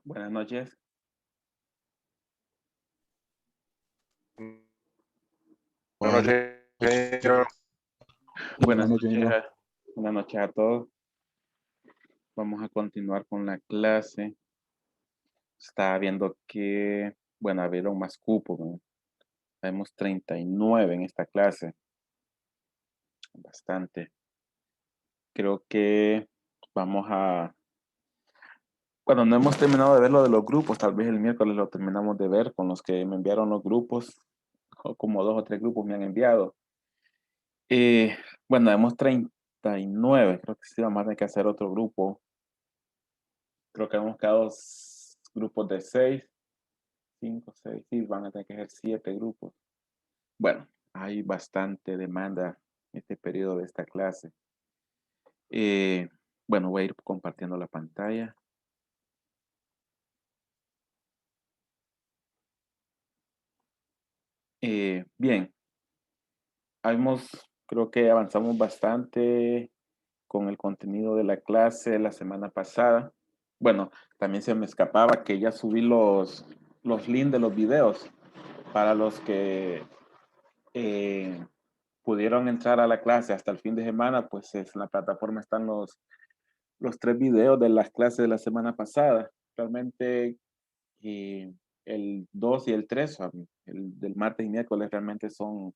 Buenas noches. Buenas noches, ingeniero. Buenas noches. Buenas noches a todos. Vamos a continuar con la clase. Estaba viendo que, bueno, abrieron más cupos, ¿no? Tenemos 39 en esta clase. Bastante. Creo que vamos a... Bueno, no hemos terminado de ver lo de los grupos. Tal vez el miércoles lo terminamos de ver con los que me enviaron los grupos. Como 2 o 3 grupos me han enviado. Bueno, hemos 39. Creo que sí vamos a tener que hacer otro grupo. Creo que hemos quedado grupos de 6, 5, 6, sí, van a tener que ser 7 grupos. Bueno, hay bastante demanda en este periodo de esta clase. Bueno, voy a ir compartiendo la pantalla. Bien, creo que avanzamos bastante con el contenido de la clase la semana pasada. Bueno, también se me escapaba que ya subí los links de los videos para los que pudieron entrar a la clase hasta el fin de semana, pues en la plataforma están los 3 videos de las clases de la semana pasada. Realmente el 2 y el 3, el del martes y miércoles realmente son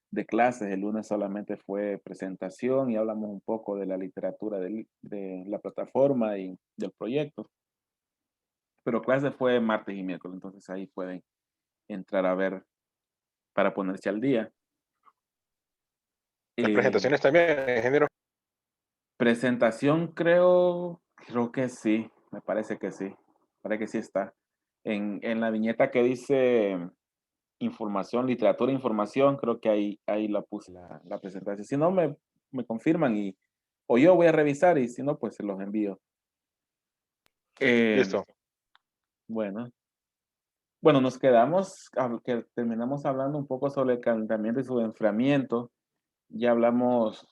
de clases. El lunes solamente fue presentación y hablamos un poco de la literatura de la plataforma y del proyecto. Pero clase fue martes y miércoles, entonces ahí pueden entrar a ver para ponerse al día. Las presentaciones también, ingeniero. Presentación creo que sí, me parece que sí, parece que sí está. En la viñeta que dice información, literatura, información, creo que ahí la puse la presentación. Si no, me confirman o yo voy a revisar y si no, pues se los envío. Listo. Bueno, nos quedamos, que terminamos hablando un poco sobre el calentamiento y su enfriamiento. Ya hablamos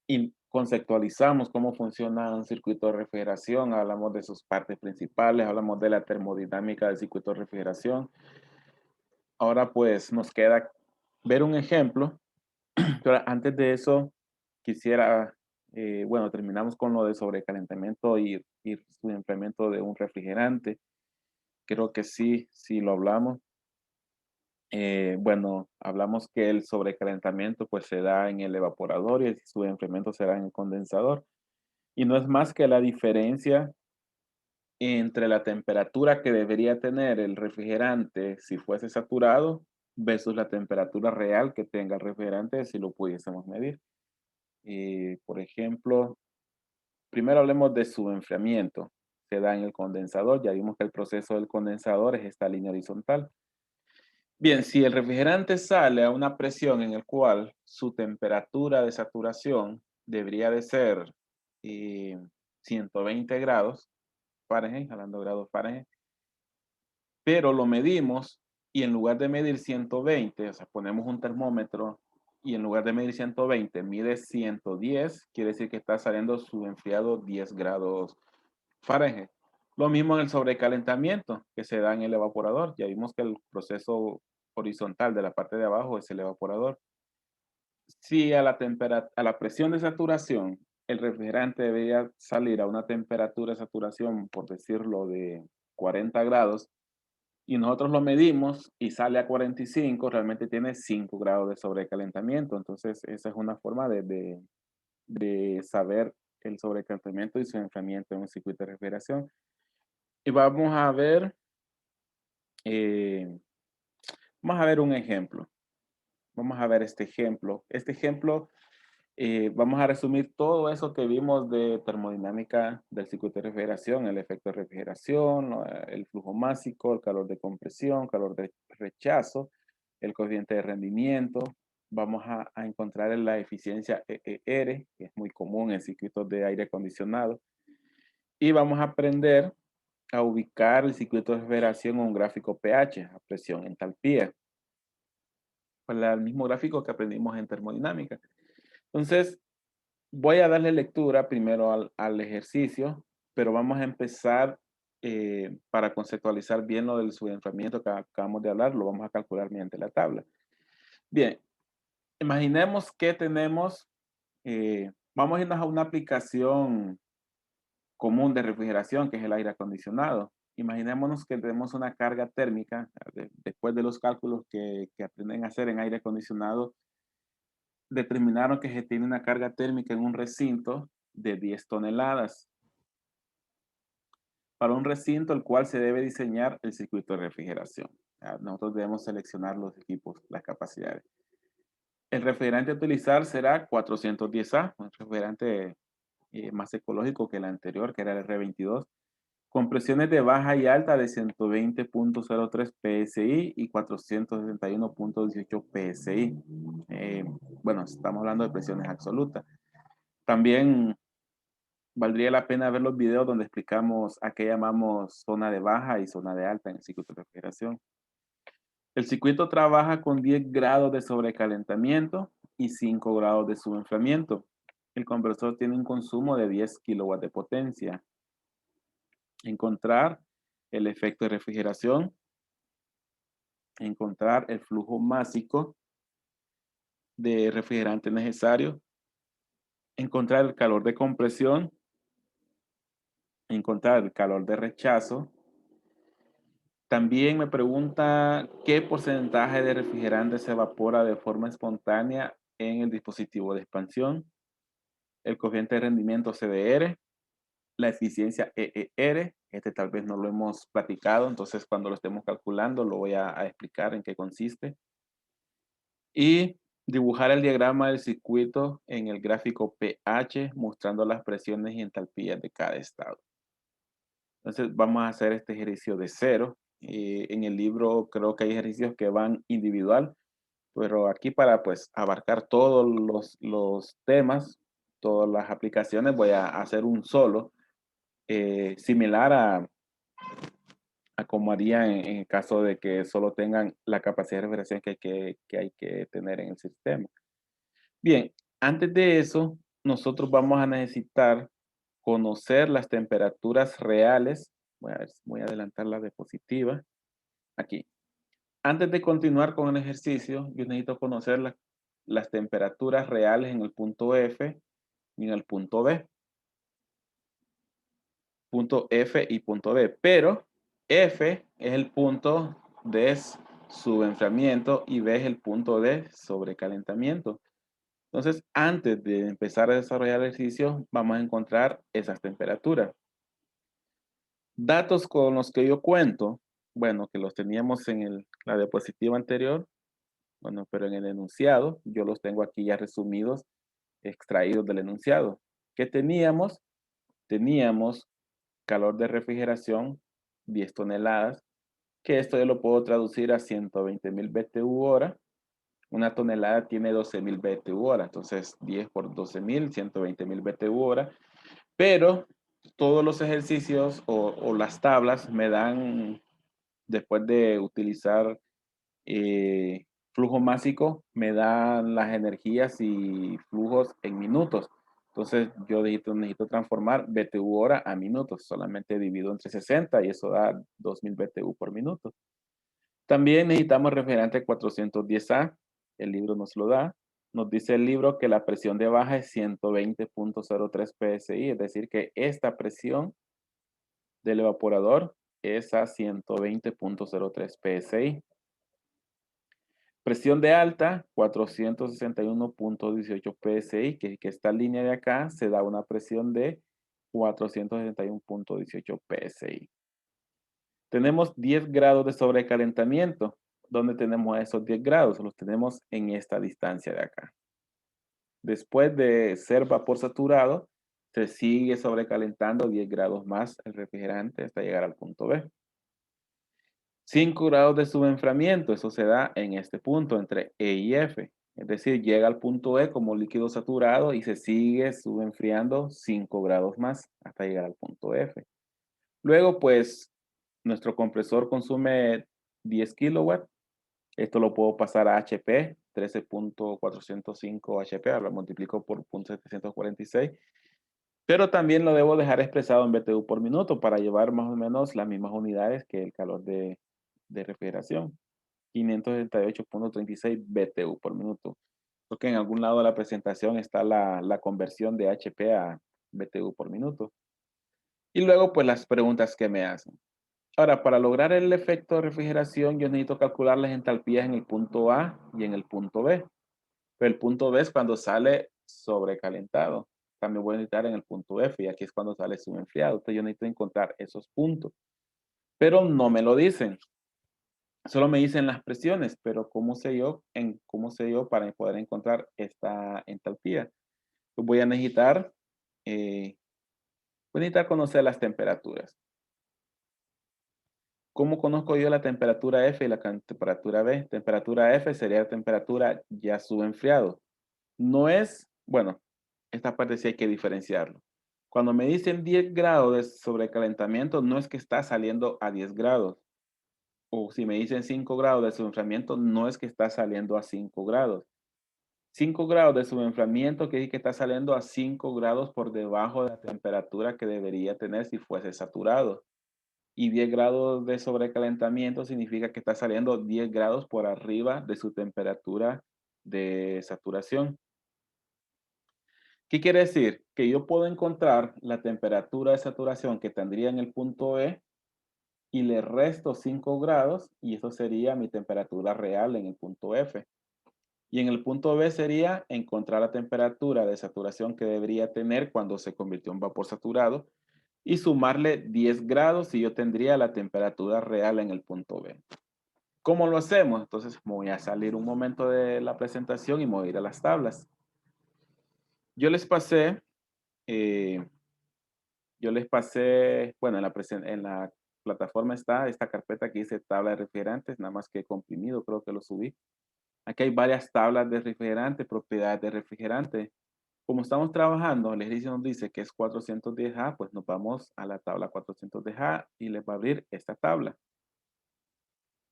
y conceptualizamos cómo funciona un circuito de refrigeración, hablamos de sus partes principales, hablamos de la termodinámica del circuito de refrigeración. Ahora pues nos queda ver un ejemplo, pero antes de eso quisiera, bueno, terminamos con lo de sobrecalentamiento y su enfriamiento de un refrigerante. Creo que sí lo hablamos. Bueno, hablamos que el sobrecalentamiento pues se da en el evaporador y su enfriamiento se da en el condensador. Y no es más que la diferencia entre la temperatura que debería tener el refrigerante si fuese saturado versus la temperatura real que tenga el refrigerante si lo pudiésemos medir. Por ejemplo, primero hablemos de su enfriamiento. Se da en el condensador. Ya vimos que el proceso del condensador es esta línea horizontal. Bien, si el refrigerante sale a una presión en el cual su temperatura de saturación debería de ser 120 grados Fahrenheit, hablando de grados Fahrenheit, pero lo medimos y en lugar de medir 120, o sea, ponemos un termómetro y en lugar de medir 120, mide 110, quiere decir que está saliendo su enfriado 10 grados Fahrenheit. Lo mismo en el sobrecalentamiento que se da en el evaporador. Ya vimos que el proceso horizontal de la parte de abajo es el evaporador. Si a la presión de saturación el refrigerante debería salir a una temperatura de saturación, por decirlo, de 40 grados, y nosotros lo medimos y sale a 45, realmente tiene 5 grados de sobrecalentamiento. Entonces, esa es una forma de saber el sobrecalentamiento y su enfriamiento en un circuito de refrigeración. Y eh, vamos a ver un ejemplo. Vamos a ver este ejemplo. Este ejemplo Vamos a resumir todo eso que vimos de termodinámica del circuito de refrigeración, el efecto de refrigeración, el flujo másico, el calor de compresión, calor de rechazo, el coeficiente de rendimiento. Vamos a encontrar la eficiencia EER, que es muy común en circuitos de aire acondicionado. Y vamos a aprender a ubicar el circuito de refrigeración en un gráfico pH, a presión, entalpía. Pues el mismo gráfico que aprendimos en termodinámica. Entonces, voy a darle lectura primero al ejercicio, pero vamos a empezar para conceptualizar bien lo del subenfriamiento que acabamos de hablar, lo vamos a calcular mediante la tabla. Bien, imaginemos que tenemos, vamos a irnos a una aplicación común de refrigeración, que es el aire acondicionado. Imaginémonos que tenemos una carga térmica, después de los cálculos que aprenden a hacer en aire acondicionado, determinaron que se tiene una carga térmica en un recinto de 10 toneladas. Para un recinto el cual se debe diseñar el circuito de refrigeración. Nosotros debemos seleccionar los equipos, las capacidades. El refrigerante a utilizar será 410A, un refrigerante más ecológico que el anterior, que era el R22, con presiones de baja y alta de 120.03 PSI y 461.18 PSI. Bueno, estamos hablando de presiones absolutas. También valdría la pena ver los videos donde explicamos a qué llamamos zona de baja y zona de alta en el circuito de refrigeración. El circuito trabaja con 10 grados de sobrecalentamiento y 5 grados de subenfriamiento. El conversor tiene un consumo de 10 kilowatts de potencia. Encontrar el efecto de refrigeración, encontrar el flujo másico de refrigerante necesario, encontrar el calor de compresión, encontrar el calor de rechazo. También me pregunta qué porcentaje de refrigerante se evapora de forma espontánea en el dispositivo de expansión, el coeficiente de rendimiento CDR, la eficiencia EER. Este tal vez no lo hemos platicado, entonces cuando lo estemos calculando lo voy a explicar en qué consiste. Y dibujar el diagrama del circuito en el gráfico pH mostrando las presiones y entalpías de cada estado. Entonces vamos a hacer este ejercicio de cero. En el libro creo que hay ejercicios que van individual, pero aquí para pues abarcar todos los temas, todas las aplicaciones, voy a hacer un solo, similar a como haría en el caso de que solo tengan la capacidad de refrigeración que hay que tener en el sistema. Bien, antes de eso, nosotros vamos a necesitar conocer las temperaturas reales. Voy a adelantar la diapositiva. Aquí. Antes de continuar con el ejercicio, yo necesito conocer las temperaturas reales en el punto F y en el punto B. Punto F y punto B. Pero F es el punto de subenfriamiento y B es el punto de sobrecalentamiento. Entonces, antes de empezar a desarrollar el ejercicio, vamos a encontrar esas temperaturas. Datos con los que yo cuento, bueno, que los teníamos en la diapositiva anterior, bueno, pero en el enunciado, yo los tengo aquí ya resumidos, extraídos del enunciado. ¿Qué teníamos? Teníamos calor de refrigeración, 10 toneladas, que esto yo lo puedo traducir a 120,000 BTU hora. Una tonelada tiene 12,000 BTU hora, entonces 10 por 12,000, 120,000 BTU hora. Pero todos los ejercicios o las tablas me dan, después de utilizar flujo másico, me dan las energías y flujos en minutos. Entonces yo necesito transformar BTU hora a minutos. Solamente divido entre 60 y eso da 2,000 BTU por minuto. También necesitamos refrigerante 410A. El libro nos lo da. Nos dice el libro que la presión de baja es 120.03 PSI, es decir, que esta presión del evaporador es a 120.03 PSI. Presión de alta, 461.18 PSI, que esta línea de acá se da una presión de 461.18 PSI. Tenemos 10 grados de sobrecalentamiento. ¿Dónde tenemos esos 10 grados? Los tenemos en esta distancia de acá. Después de ser vapor saturado, se sigue sobrecalentando 10 grados más el refrigerante hasta llegar al punto B. 5 grados de subenfriamiento, eso se da en este punto entre E y F. Es decir, llega al punto E como líquido saturado y se sigue subenfriando 5 grados más hasta llegar al punto F. Luego, pues, nuestro compresor consume 10 kilowatts. Esto lo puedo pasar a HP, 13.405 HP, ahora lo multiplico por 0.746. Pero también lo debo dejar expresado en BTU por minuto para llevar más o menos las mismas unidades que el calor de refrigeración. 578.36 BTU por minuto. Creo que en algún lado de la presentación está la conversión de HP a BTU por minuto. Y luego, pues las preguntas que me hacen. Ahora, para lograr el efecto de refrigeración, yo necesito calcular las entalpías en el punto A y en el punto B. Pero el punto B es cuando sale sobrecalentado. También voy a necesitar en el punto F y aquí es cuando sale subenfriado. Entonces yo necesito encontrar esos puntos. Pero no me lo dicen. Solo me dicen las presiones, pero cómo sé yo para poder encontrar esta entalpía? Pues eh, voy a necesitar conocer las temperaturas. ¿Cómo conozco yo la temperatura F y la temperatura B? Temperatura F sería la temperatura ya subenfriado. No es, bueno, esta parte sí hay que diferenciarlo. Cuando me dicen 10 grados de sobrecalentamiento, no es que está saliendo a 10 grados. O si me dicen 5 grados de subenfriamiento, no es que está saliendo a 5 grados. 5 grados de subenfriamiento quiere decir que está saliendo a 5 grados por debajo de la temperatura que debería tener si fuese saturado. Y 10 grados de sobrecalentamiento significa que está saliendo 10 grados por arriba de su temperatura de saturación. ¿Qué quiere decir? Que yo puedo encontrar la temperatura de saturación que tendría en el punto E y le resto 5 grados y eso sería mi temperatura real en el punto F. Y en el punto B sería encontrar la temperatura de saturación que debería tener cuando se convirtió en vapor saturado y sumarle 10 grados y yo tendría la temperatura real en el punto B. ¿Cómo lo hacemos? Entonces me voy a salir un momento de la presentación y me voy a ir a las tablas. Yo les pasé, eh, bueno, en la plataforma está esta carpeta que dice tabla de refrigerantes, nada más que he comprimido, creo que lo subí. Aquí hay varias tablas de refrigerante, propiedades de refrigerante. Como estamos trabajando, el ejercicio nos dice que es 410A, pues nos vamos a la tabla 410A y les va a abrir esta tabla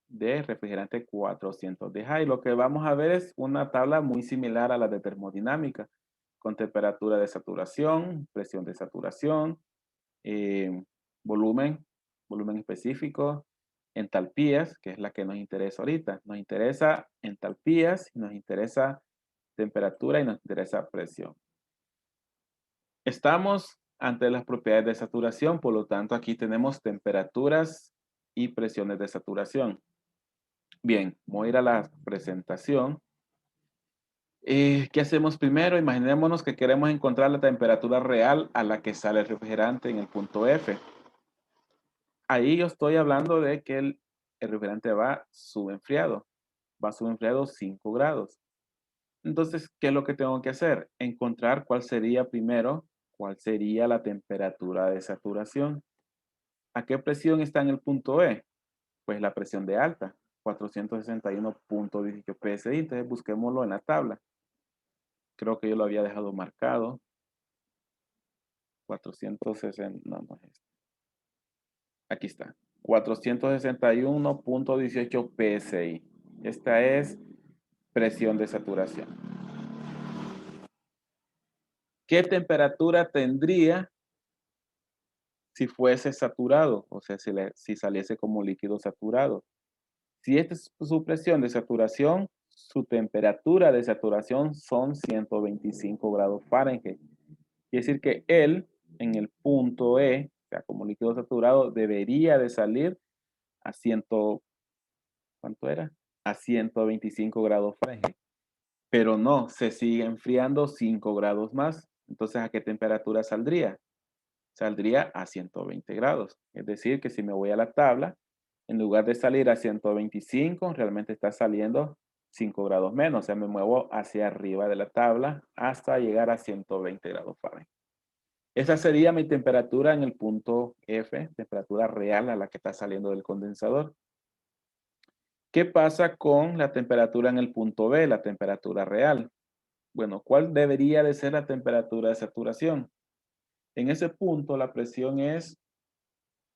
de refrigerante 410A. Y lo que vamos a ver es una tabla muy similar a la de termodinámica, con temperatura de saturación, presión de saturación, eh, volumen, volumen específico, entalpías, que es la que nos interesa ahorita. Nos interesa entalpías, nos interesa temperatura y nos interesa presión. Estamos ante las propiedades de saturación, por lo tanto aquí tenemos temperaturas y presiones de saturación. Bien, voy a ir a la presentación. ¿Qué hacemos primero? Imaginémonos que queremos encontrar la temperatura real a la que sale el refrigerante en el punto F. Ahí yo estoy hablando de que el refrigerante va subenfriado. Va subenfriado 5 grados. Entonces, ¿qué es lo que tengo que hacer? Encontrar cuál sería primero, cuál sería la temperatura de saturación. ¿A qué presión está en el punto E? Pues la presión de alta, 461.18 psi. Entonces busquémoslo en la tabla. Creo que yo lo había dejado marcado. 460, no es esto. Aquí está. 461.18 psi. Esta es presión de saturación. ¿Qué temperatura tendría si fuese saturado? O sea, si saliese como líquido saturado. Si esta es su presión de saturación, su temperatura de saturación son 125 grados Fahrenheit. Quiere decir que él, en el punto E, o sea, como líquido saturado, debería de salir a ¿cuánto era? A 125 grados Fahrenheit. Pero no, se sigue enfriando 5 grados más. Entonces, ¿a qué temperatura saldría? Saldría a 120 grados. Es decir, que si me voy a la tabla, en lugar de salir a 125, realmente está saliendo 5 grados menos, o sea, me muevo hacia arriba de la tabla hasta llegar a 120 grados Fahrenheit. Esa sería mi temperatura en el punto F, temperatura real a la que está saliendo del condensador. ¿Qué pasa con la temperatura en el punto B, la temperatura real? Bueno, ¿cuál debería de ser la temperatura de saturación? En ese punto la presión es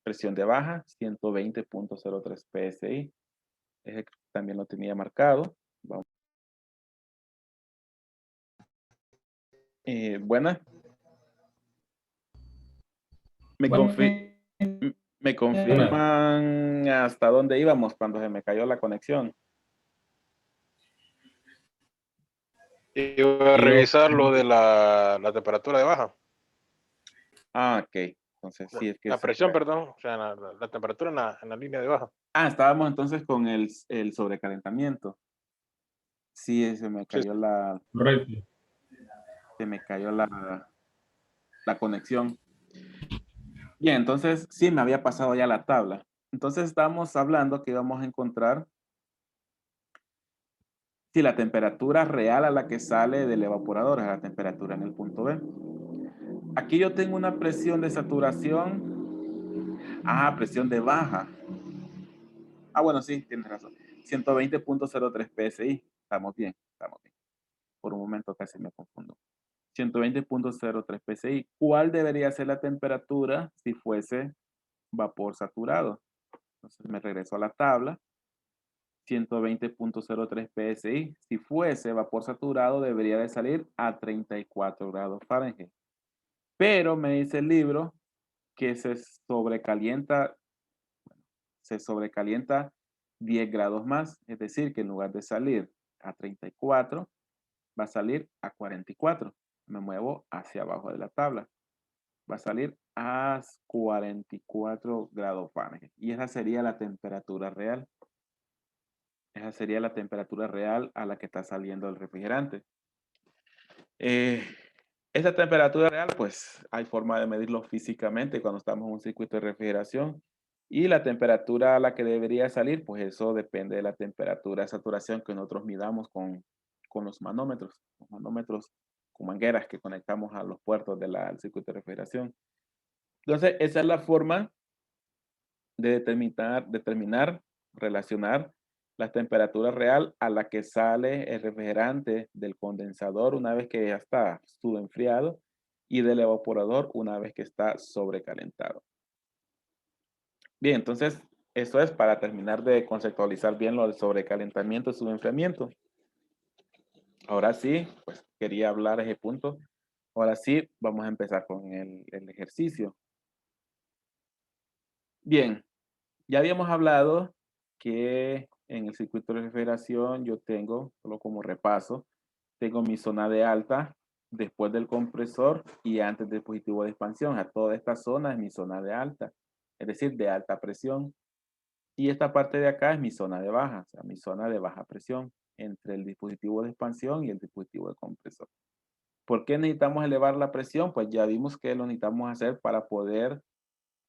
presión de baja, 120.03 psi. Ese también lo tenía marcado. Vamos. Buena. Me, confi- me confirman hasta dónde íbamos cuando se me cayó la conexión. Iba a revisar lo de la temperatura de baja. Ah, ok. Entonces, sí, es que La se presión, fue. perdón. O sea, la temperatura en la línea de baja. Ah, estábamos entonces con el sobrecalentamiento. Sí, Sí, Correcto. se me cayó la conexión. Bien, entonces sí me había pasado ya la tabla. Entonces estábamos hablando que íbamos a encontrar si la temperatura real a la que sale del evaporador es la temperatura en el punto B. Aquí yo tengo una presión de saturación. Ah, presión de baja. Ah, bueno, sí, tienes razón. 120.03 psi. Estamos bien, estamos bien. Por un momento casi me confundo. 120.03 psi. ¿Cuál debería ser la temperatura si fuese vapor saturado? Entonces me regreso a la tabla. 120.03 psi. Si fuese vapor saturado, debería de salir a 34 grados Fahrenheit. Pero me dice el libro que se sobrecalienta 10 grados más. Es decir, que en lugar de salir a 34, va a salir a 44. Me muevo hacia abajo de la tabla. Va a salir a 44 grados Fahrenheit. Y esa sería la temperatura real. Esa sería la temperatura real a la que está saliendo el refrigerante. Esa temperatura real, pues hay forma de medirlo físicamente cuando estamos en un circuito de refrigeración. Y la temperatura a la que debería salir, pues eso depende de la temperatura de saturación que nosotros midamos con los manómetros. Los manómetros con mangueras que conectamos a los puertos del circuito de refrigeración. Entonces, esa es la forma de determinar, relacionar la temperatura real a la que sale el refrigerante del condensador una vez que ya está subenfriado y del evaporador una vez que está sobrecalentado. Bien, entonces eso es para terminar de conceptualizar bien lo del sobrecalentamiento y subenfriamiento. Ahora sí, pues quería hablar ese punto. Ahora sí, vamos a empezar con el ejercicio. Bien, ya habíamos hablado que en el circuito de refrigeración yo tengo, solo como repaso, tengo mi zona de alta después del compresor y antes del dispositivo de expansión. A toda esta zona es mi zona de alta, es decir, de alta presión. Y esta parte de acá es mi zona de baja, o sea, mi zona de baja presión entre el dispositivo de expansión y el dispositivo de compresor. ¿Por qué necesitamos elevar la presión? Pues ya vimos que lo necesitamos hacer para poder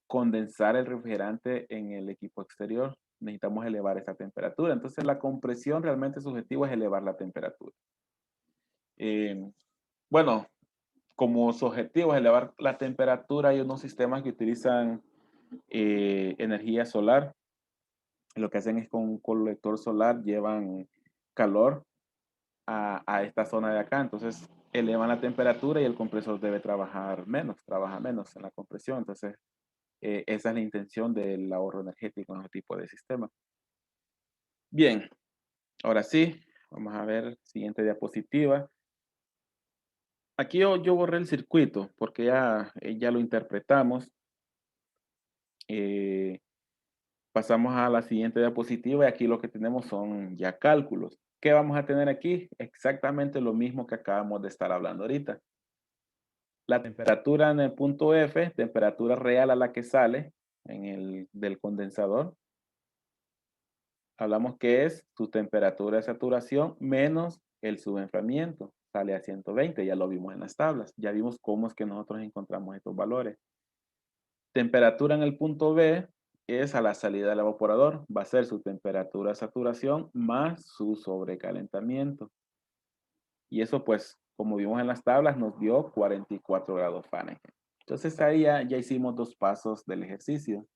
condensar el refrigerante en el equipo exterior. Necesitamos elevar esa temperatura. Entonces la compresión realmente su objetivo es elevar la temperatura. Bueno, como su objetivo es elevar la temperatura, hay unos sistemas que utilizan energía solar. Lo que hacen es con un colector solar llevan calor a esta zona de acá. Entonces elevan la temperatura y el compresor debe trabaja menos en la compresión. Entonces esa es la intención del ahorro energético en este tipo de sistemas. Bien, ahora sí, vamos a ver siguiente diapositiva. Aquí yo borré el circuito porque ya lo interpretamos. Pasamos a la siguiente diapositiva y aquí lo que tenemos son ya cálculos. ¿Qué vamos a tener aquí? Exactamente lo mismo que acabamos de estar hablando ahorita. La temperatura en el punto F, temperatura real a la que sale del condensador. Hablamos que es su temperatura de saturación menos el subenfriamiento. Sale a 120, ya lo vimos en las tablas. Ya vimos cómo es que nosotros encontramos estos valores. Temperatura en el punto B, es a la salida del evaporador. Va a ser su temperatura de saturación más su sobrecalentamiento. Y eso, pues, como vimos en las tablas, nos dio 44 grados Fahrenheit. Entonces ahí ya hicimos 2 pasos del ejercicio.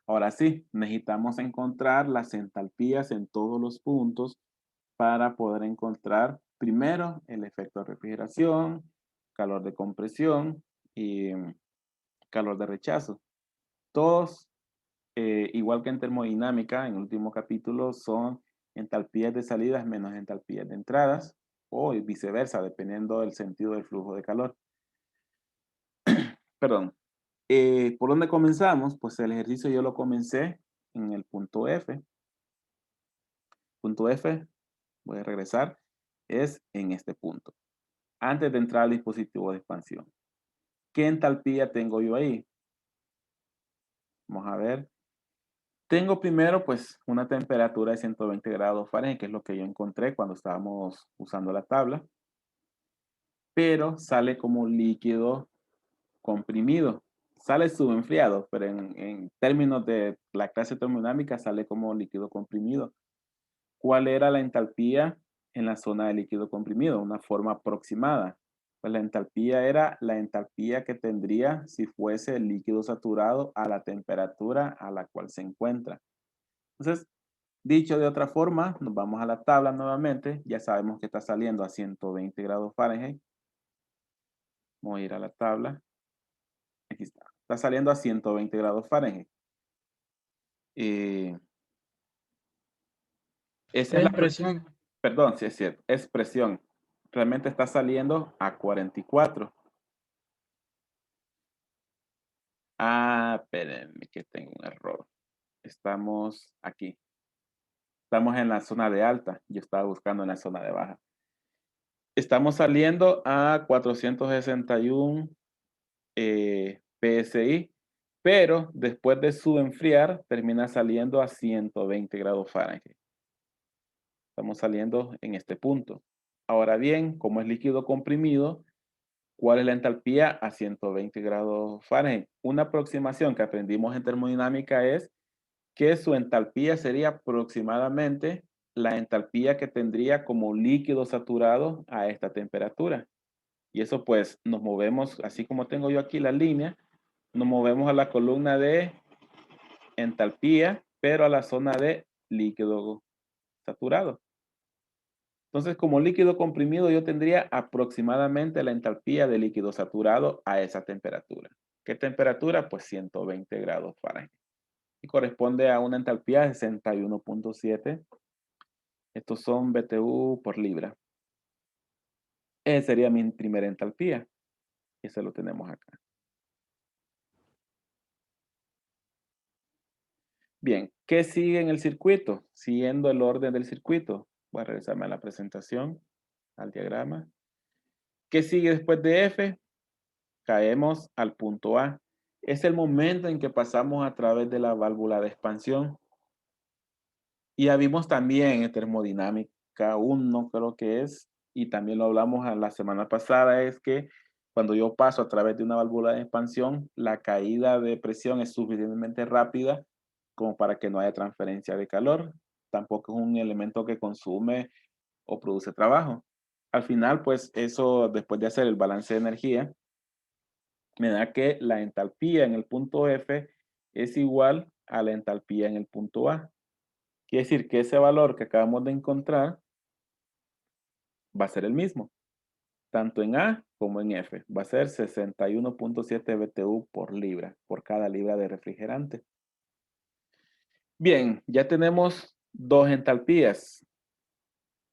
Ahora sí, necesitamos encontrar las entalpías en todos los puntos para poder encontrar primero el efecto de refrigeración, calor de compresión y calor de rechazo. Todos, igual que en termodinámica, en el último capítulo, son entalpías de salidas menos entalpías de entradas o viceversa, dependiendo del sentido del flujo de calor. Perdón. ¿Por dónde comenzamos? Pues el ejercicio yo lo comencé en el punto F. Punto F, voy a regresar, es en este punto, antes de entrar al dispositivo de expansión. ¿Qué entalpía tengo yo ahí? Vamos a ver. Tengo primero pues una temperatura de 120 grados Fahrenheit, que es lo que yo encontré cuando estábamos usando la tabla, pero sale como líquido comprimido. Sale subenfriado, pero en términos de la clase termodinámica sale como líquido comprimido. ¿Cuál era la entalpía en la zona de líquido comprimido? Una forma aproximada. Pues la entalpía era la entalpía que tendría si fuese el líquido saturado a la temperatura a la cual se encuentra. Entonces, dicho de otra forma, nos vamos a la tabla nuevamente. Ya sabemos que está saliendo a 120 grados Fahrenheit. Voy a ir a la tabla. Aquí está. Está saliendo a 120 grados Fahrenheit. Eh, esa es Es la, presión. perdón, sí es cierto, es presión. Realmente está saliendo a 44. Ah, espérenme que tengo un error. Estamos aquí. Estamos en la zona de alta. Yo estaba buscando en la zona de baja. Estamos saliendo a 461 PSI, pero después de su enfriar termina saliendo a 120 grados Fahrenheit. Estamos saliendo en este punto. Ahora bien, como es líquido comprimido, ¿cuál es la entalpía a 120 grados Fahrenheit? Una aproximación que aprendimos en termodinámica es que su entalpía sería aproximadamente la entalpía que tendría como líquido saturado a esta temperatura. Y eso pues nos movemos, así como tengo yo aquí la línea, nos movemos a la columna de entalpía, pero a la zona de líquido saturado. Entonces, como líquido comprimido, yo tendría aproximadamente la entalpía de líquido saturado a esa temperatura. ¿Qué temperatura? Pues 120 grados Fahrenheit. Y corresponde a una entalpía de 61.7. Estos son BTU por libra. Esa sería mi primera entalpía. Ese lo tenemos acá. Bien, ¿qué sigue en el circuito? Siguiendo el orden del circuito. Voy a regresarme a la presentación, al diagrama. ¿Qué sigue después de F? Caemos al punto A. Es el momento en que pasamos a través de la válvula de expansión. Y ya vimos también en termodinámica 1, creo que es, y también lo hablamos la semana pasada, es que cuando yo paso a través de una válvula de expansión, la caída de presión es suficientemente rápida como para que no haya transferencia de calor. Tampoco es un elemento que consume o produce trabajo. Al final, pues eso, después de hacer el balance de energía, me da que la entalpía en el punto F es igual a la entalpía en el punto A. Quiere decir que ese valor que acabamos de encontrar va a ser el mismo, tanto en A como en F. Va a ser 61.7 BTU por libra, por cada libra de refrigerante. Bien, ya tenemos dos entalpías.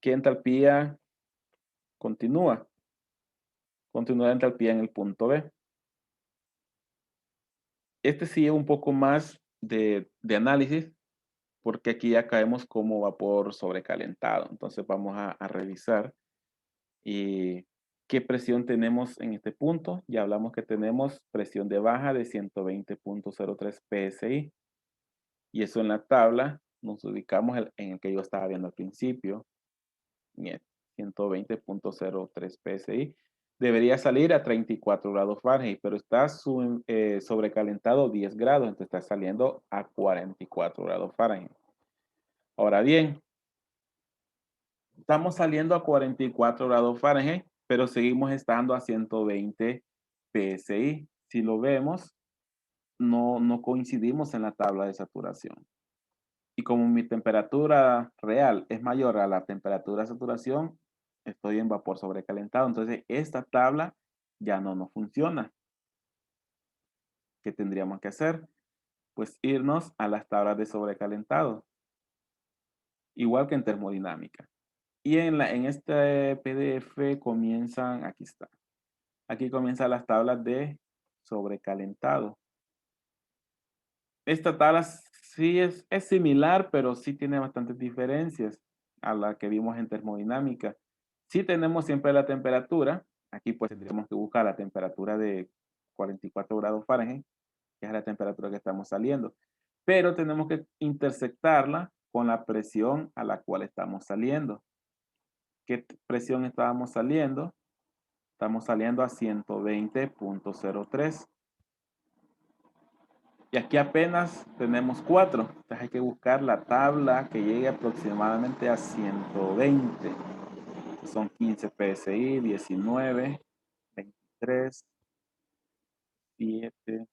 ¿Qué entalpía continúa? Continúa la entalpía en el punto B. Este sí es un poco más de análisis, porque aquí ya caemos como vapor sobrecalentado. Entonces vamos a revisar qué presión tenemos en este punto. Ya hablamos que tenemos presión de baja de 120.03 PSI. Y eso en la tabla nos ubicamos en el que yo estaba viendo al principio. Bien, 120.03 PSI. debería salir a 34 grados Fahrenheit, pero está sobrecalentado 10 grados, entonces está saliendo a 44 grados Fahrenheit. Ahora bien, estamos saliendo a 44 grados Fahrenheit, pero seguimos estando a 120 PSI. Si lo vemos, no coincidimos en la tabla de saturación. Y como mi temperatura real es mayor a la temperatura de saturación, estoy en vapor sobrecalentado. Entonces, esta tabla ya no nos funciona. ¿Qué tendríamos que hacer? Pues irnos a las tablas de sobrecalentado, igual que en termodinámica. Y en este PDF comienzan, aquí está. Aquí comienzan las tablas de sobrecalentado. Esta tabla sí es similar, pero sí tiene bastantes diferencias a la que vimos en termodinámica. Sí tenemos siempre la temperatura. Aquí pues tendríamos que buscar la temperatura de 44 grados Fahrenheit, que es la temperatura que estamos saliendo. Pero tenemos que intersectarla con la presión a la cual estamos saliendo. ¿Qué presión estábamos saliendo? Estamos saliendo a 120.03. Y aquí apenas tenemos 4. Entonces hay que buscar la tabla que llegue aproximadamente a 120. Son 15 PSI, 19, 23, 7,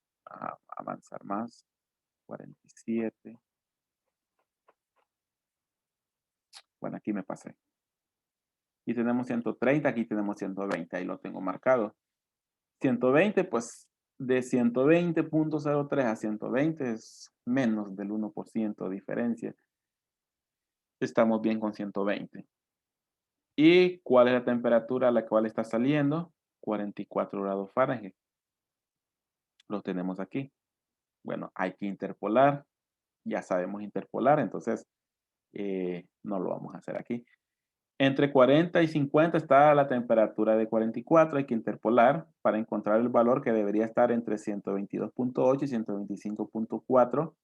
avanzar más, 47. Bueno, aquí me pasé. Aquí tenemos 130, aquí tenemos 120, ahí lo tengo marcado. 120, pues de 120.03 a 120 es menos del 1% de diferencia. Estamos bien con 120. ¿Y cuál es la temperatura a la cual está saliendo? 44 grados Fahrenheit. Lo tenemos aquí. Bueno, hay que interpolar. Ya sabemos interpolar, entonces no lo vamos a hacer aquí. Entre 40 y 50 está la temperatura de 44. Hay que interpolar para encontrar el valor que debería estar entre 122.8 y 125.4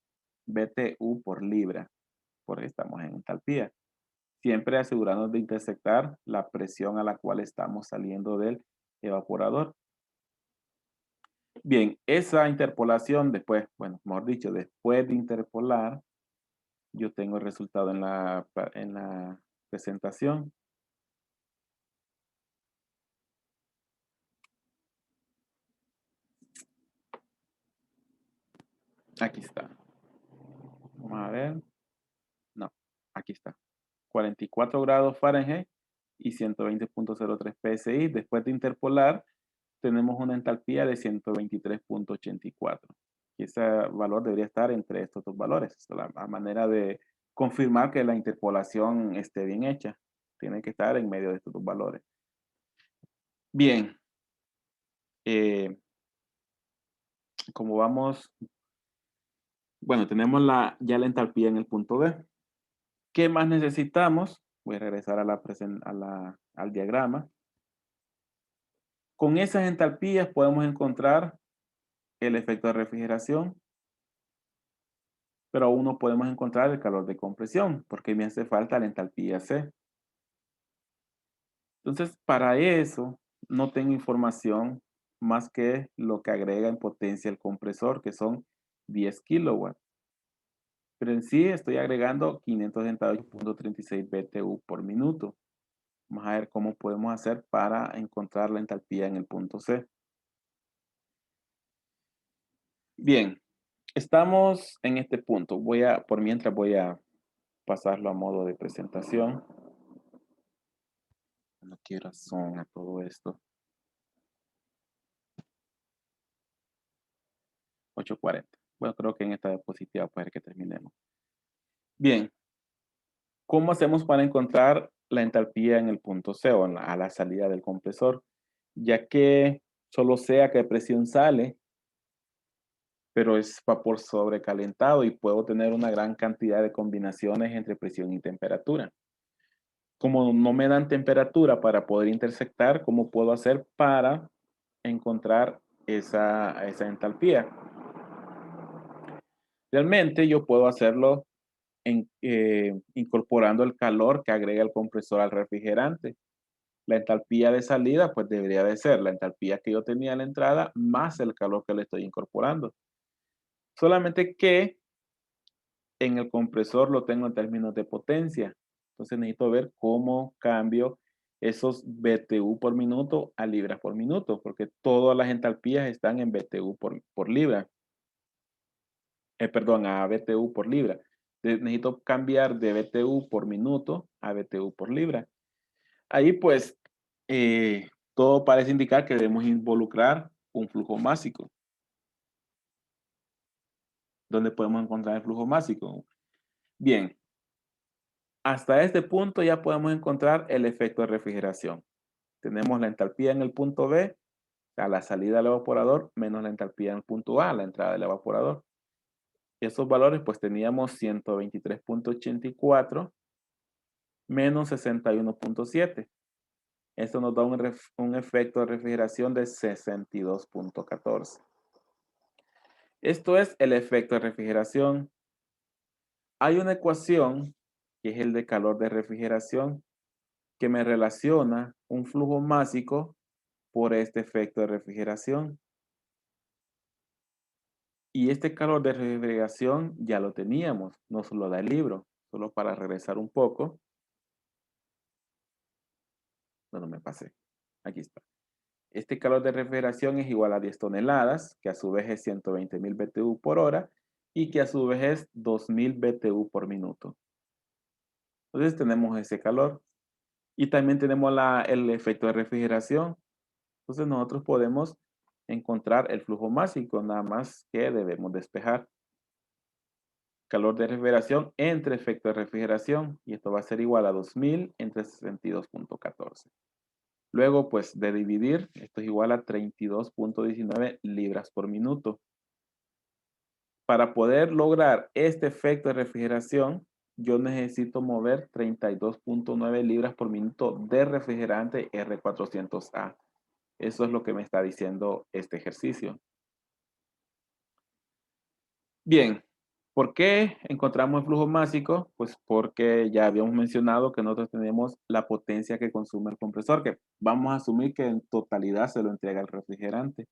BTU por libra, porque estamos en entalpía. Siempre asegurarnos de intersectar la presión a la cual estamos saliendo del evaporador. Bien, esa interpolación después, bueno, mejor dicho, después de interpolar, yo tengo el resultado en la presentación. Aquí está. Vamos a ver. No, aquí está. 44 grados Fahrenheit y 120.03 PSI. Después de interpolar, tenemos una entalpía de 123.84. Y ese valor debería estar entre estos dos valores. Es la manera de confirmar que la interpolación esté bien hecha. Tiene que estar en medio de estos dos valores. Bien. Como vamos, bueno, tenemos ya la entalpía en el punto B. ¿Qué más necesitamos? Voy a regresar al diagrama. Con esas entalpías podemos encontrar el efecto de refrigeración, pero aún no podemos encontrar el calor de compresión, porque me hace falta la entalpía C. Entonces, para eso, no tengo información más que lo que agrega en potencia el compresor, que son 10 kilowatts. Pero en sí estoy agregando 568.36 BTU por minuto. Vamos a ver cómo podemos hacer para encontrar la entalpía en el punto C. Bien, estamos en este punto. Por mientras voy a pasarlo a modo de presentación. No quiero razón a todo esto. 8:40. Bueno, creo que en esta diapositiva puede que terminemos. Bien, ¿cómo hacemos para encontrar la entalpía en el punto C o a la salida del compresor? Ya que solo sé a qué presión sale, pero es vapor sobrecalentado y puedo tener una gran cantidad de combinaciones entre presión y temperatura. Como no me dan temperatura para poder intersectar, ¿cómo puedo hacer para encontrar esa entalpía? Realmente yo puedo hacerlo incorporando el calor que agrega el compresor al refrigerante. La entalpía de salida, pues debería de ser la entalpía que yo tenía en la entrada más el calor que le estoy incorporando. Solamente que en el compresor lo tengo en términos de potencia. Entonces necesito ver cómo cambio esos BTU por minuto a libras por minuto, porque todas las entalpías están en BTU por libra. Perdón, a BTU por libra. Necesito cambiar de BTU por minuto a BTU por libra. Ahí pues todo parece indicar que debemos involucrar un flujo másico. ¿Dónde podemos encontrar el flujo másico? Bien, hasta este punto ya podemos encontrar el efecto de refrigeración. Tenemos la entalpía en el punto B, a la salida del evaporador, menos la entalpía en el punto A, la entrada del evaporador. Y esos valores pues teníamos 123.84 menos 61.7. Esto nos da un efecto de refrigeración de 62.14. Esto es el efecto de refrigeración. Hay una ecuación, que es el de calor de refrigeración, que me relaciona un flujo másico por este efecto de refrigeración. Y este calor de refrigeración ya lo teníamos, nos lo da el libro. Solo para regresar un poco. No me pasé. Aquí está. Este calor de refrigeración es igual a 10 toneladas, que a su vez es 120.000 BTU por hora y que a su vez es 2.000 BTU por minuto. Entonces tenemos ese calor. Y también tenemos el efecto de refrigeración. Entonces nosotros podemos encontrar el flujo másico, nada más que debemos despejar. Calor de refrigeración entre efecto de refrigeración, y esto va a ser igual a 2000 entre 62.14. Luego, pues de dividir, esto es igual a 32.19 libras por minuto. Para poder lograr este efecto de refrigeración, yo necesito mover 32.9 libras por minuto de refrigerante R400A. Eso es lo que me está diciendo este ejercicio. Bien, ¿por qué encontramos el flujo másico? Pues porque ya habíamos mencionado que nosotros tenemos la potencia que consume el compresor, que vamos a asumir que en totalidad se lo entrega el refrigerante.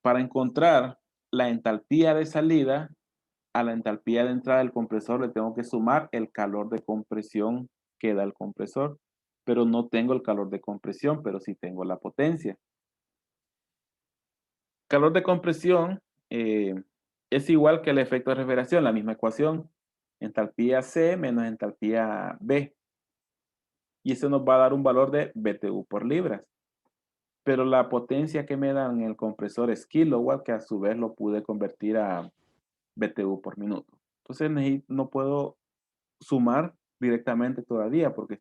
Para encontrar la entalpía de salida a la entalpía de entrada del compresor le tengo que sumar el calor de compresión que da el compresor, pero no tengo el calor de compresión, pero sí tengo la potencia. Calor de compresión es igual que el efecto de refrigeración, la misma ecuación, entalpía C menos entalpía B. Y eso nos va a dar un valor de BTU por libras. Pero la potencia que me dan en el compresor es kilowatt, que a su vez lo pude convertir a BTU por minuto. Entonces no puedo sumar directamente todavía porque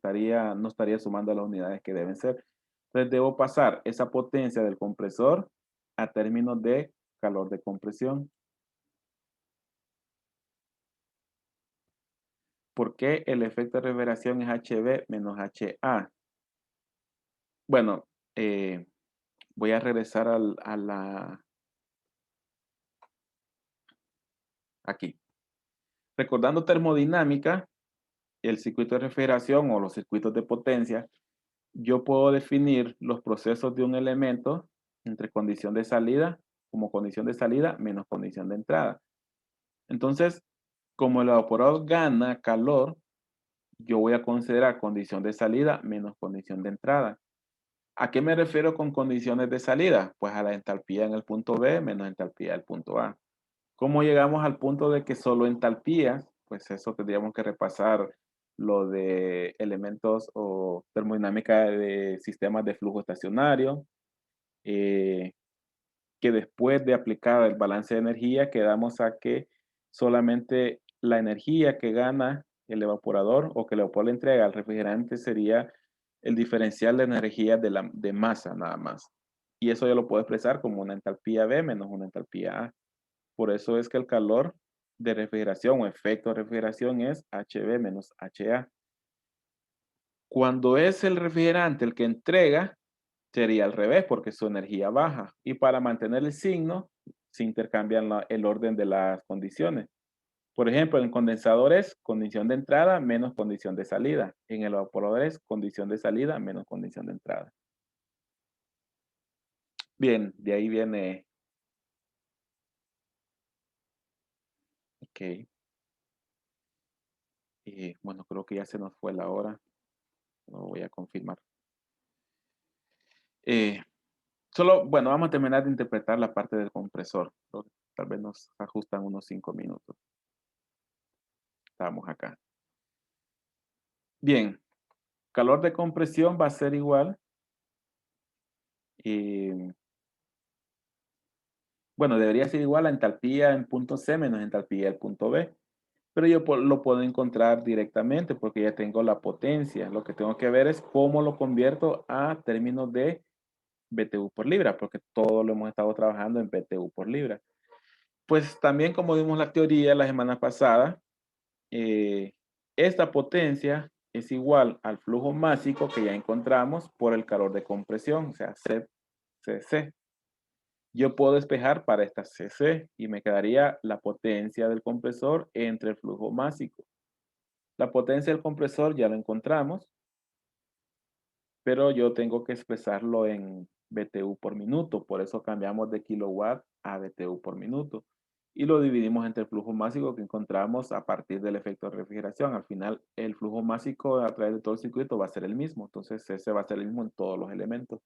no estaría sumando las unidades que deben ser. Entonces debo pasar esa potencia del compresor a términos de calor de compresión. ¿Por qué el efecto de reverberación es HB menos HA? Bueno, voy a regresar aquí. Recordando termodinámica, el circuito de refrigeración o los circuitos de potencia, yo puedo definir los procesos de un elemento entre condición de salida como condición de salida menos condición de entrada. Entonces, como el evaporador gana calor, yo voy a considerar condición de salida menos condición de entrada. ¿A qué me refiero con condiciones de salida? Pues a la entalpía en el punto B menos entalpía del punto A. ¿Cómo llegamos al punto de que solo entalpías? Pues eso tendríamos que repasar lo de elementos o termodinámica de sistemas de flujo estacionario, que después de aplicar el balance de energía quedamos a que solamente la energía que gana el evaporador o que el evaporador le entrega al refrigerante sería el diferencial de energía de masa nada más. Y eso ya lo puedo expresar como una entalpía B menos una entalpía A. Por eso es que el calor de refrigeración o efecto de refrigeración es HB menos HA. Cuando es el refrigerante el que entrega, sería al revés porque su energía baja. Y para mantener el signo, se intercambian el orden de las condiciones. Por ejemplo, en el condensador es condición de entrada menos condición de salida. En el evaporador es condición de salida menos condición de entrada. Bien, de ahí viene. Ok. Bueno, creo que ya se nos fue la hora. Lo voy a confirmar. Eh, bueno, vamos a terminar de interpretar la parte del compresor. Tal vez nos ajustan unos 5 minutos. Estamos acá. Bien, calor de compresión va a ser igual. Bueno, debería ser igual a entalpía en punto C menos entalpía en punto B. Pero yo lo puedo encontrar directamente porque ya tengo la potencia. Lo que tengo que ver es cómo lo convierto a términos de BTU por libra, porque todo lo hemos estado trabajando en BTU por libra. Pues también como vimos la teoría la semana pasada, esta potencia es igual al flujo másico que ya encontramos por el calor de compresión, o sea, CC. Yo puedo despejar para esta CC y me quedaría la potencia del compresor entre el flujo másico. La potencia del compresor ya lo encontramos, pero yo tengo que expresarlo en BTU por minuto, por eso cambiamos de kilowatt a BTU por minuto y lo dividimos entre el flujo másico que encontramos a partir del efecto de refrigeración. Al final, el flujo másico a través de todo el circuito va a ser el mismo, entonces ese va a ser el mismo en todos los elementos.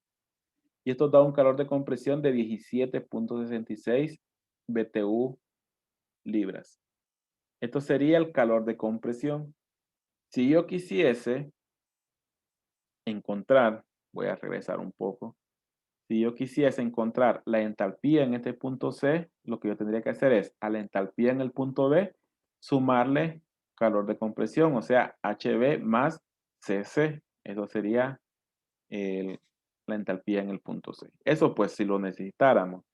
Y esto da un calor de compresión de 17.66 BTU libras. Esto sería el calor de compresión. Si yo quisiese encontrar, voy a regresar un poco, si yo quisiese encontrar la entalpía en este punto C, lo que yo tendría que hacer es a la entalpía en el punto B, sumarle calor de compresión, o sea, HB más CC. Eso sería la entalpía en el punto C. Eso pues si lo necesitáramos.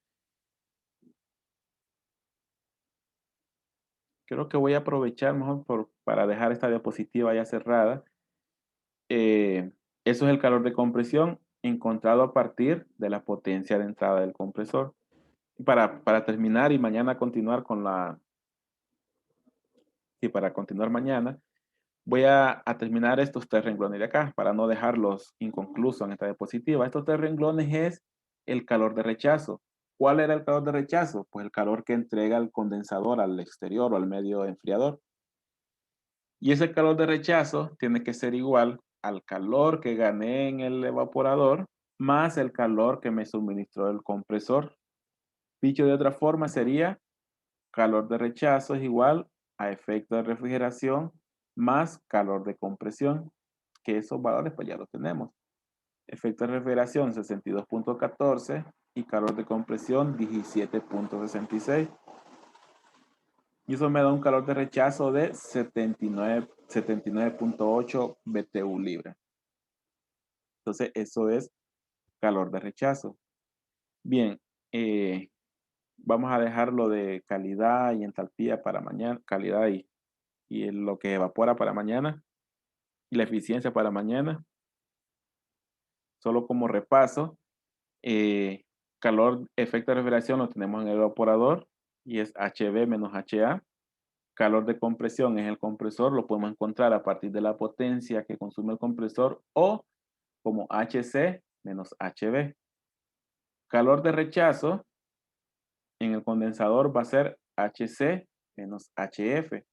Creo que voy a aprovechar mejor para dejar esta diapositiva ya cerrada. Eso es el calor de compresión encontrado a partir de la potencia de entrada del compresor. Para terminar y mañana continuar para continuar mañana, voy a terminar estos tres renglones de acá para no dejarlos inconclusos en esta diapositiva. Estos tres renglones es el calor de rechazo. ¿Cuál era el calor de rechazo? Pues el calor que entrega el condensador al exterior o al medio enfriador. Y ese calor de rechazo tiene que ser igual al calor que gané en el evaporador más el calor que me suministró el compresor. Dicho de otra forma sería calor de rechazo es igual a efecto de refrigeración más calor de compresión, que esos valores pues ya los tenemos. Efecto de refrigeración 62.14 y calor de compresión 17.66. Y eso me da un calor de rechazo de 79.8 BTU libra. Entonces, eso es calor de rechazo. Bien, vamos a dejarlo de calidad y entalpía para mañana, calidad y lo que evapora para mañana y la eficiencia para mañana. Solo como repaso, calor, efecto de refrigeración lo tenemos en el evaporador y es HB menos HA. Calor de compresión es el compresor, lo podemos encontrar a partir de la potencia que consume el compresor o como HC menos HB. Calor de rechazo en el condensador va a ser HC menos HF.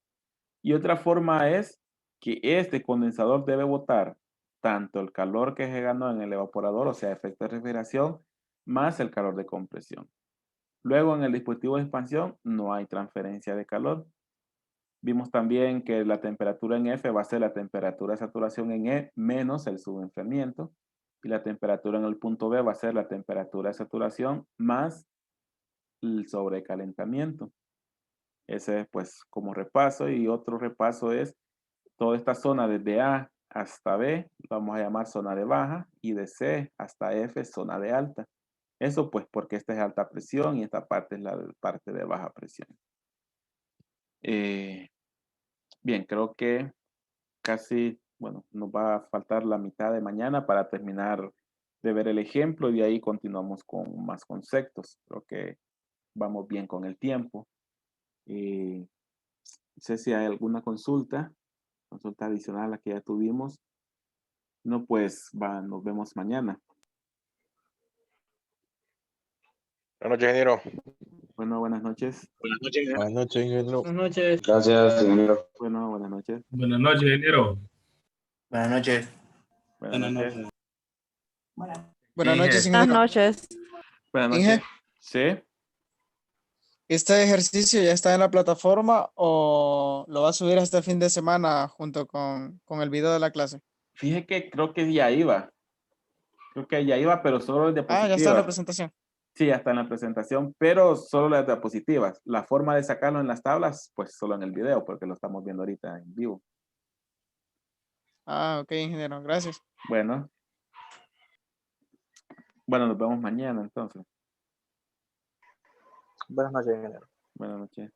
Y otra forma es que este condensador debe botar tanto el calor que se ganó en el evaporador, o sea, efecto de refrigeración, más el calor de compresión. Luego en el dispositivo de expansión no hay transferencia de calor. Vimos también que la temperatura en F va a ser la temperatura de saturación en E menos el subenfriamiento. Y la temperatura en el punto B va a ser la temperatura de saturación más el sobrecalentamiento. Ese es pues como repaso. Y otro repaso es toda esta zona desde A hasta B, vamos a llamar zona de baja. Y de C hasta F, zona de alta. Eso pues porque esta es alta presión y esta parte es la parte de baja presión. Bien, creo que casi, bueno, nos va a faltar la mitad de mañana para terminar de ver el ejemplo y de ahí continuamos con más conceptos. Creo que vamos bien con el tiempo. No sé si hay alguna consulta adicional a la que ya tuvimos. No, pues nos vemos mañana. Buenas noches, ingeniero. Bueno, buenas noches. Buenas noches, ingeniero. Buenas noches. Gracias, ingeniero. Bueno, buenas noches. Buenas noches, ingeniero. Buenas noches. Buenas noches. Buenas noches, Buenas ingeniero. noches. Buenas Inge. noches. Sí. ¿Este ejercicio ya está en la plataforma o lo va a subir este fin de semana junto con el video de la clase? Fíjese que creo que ya iba. Creo que ya iba, pero solo las Ah, ya está en la diapositivas. presentación. Sí, ya está en la presentación, pero solo las diapositivas. La forma de sacarlo en las tablas, pues solo en el video, porque lo estamos viendo ahorita en vivo. Ah, ok, ingeniero. Gracias. Bueno. Bueno, nos vemos mañana entonces. Buenas noches, ingeniero. Buenas noches.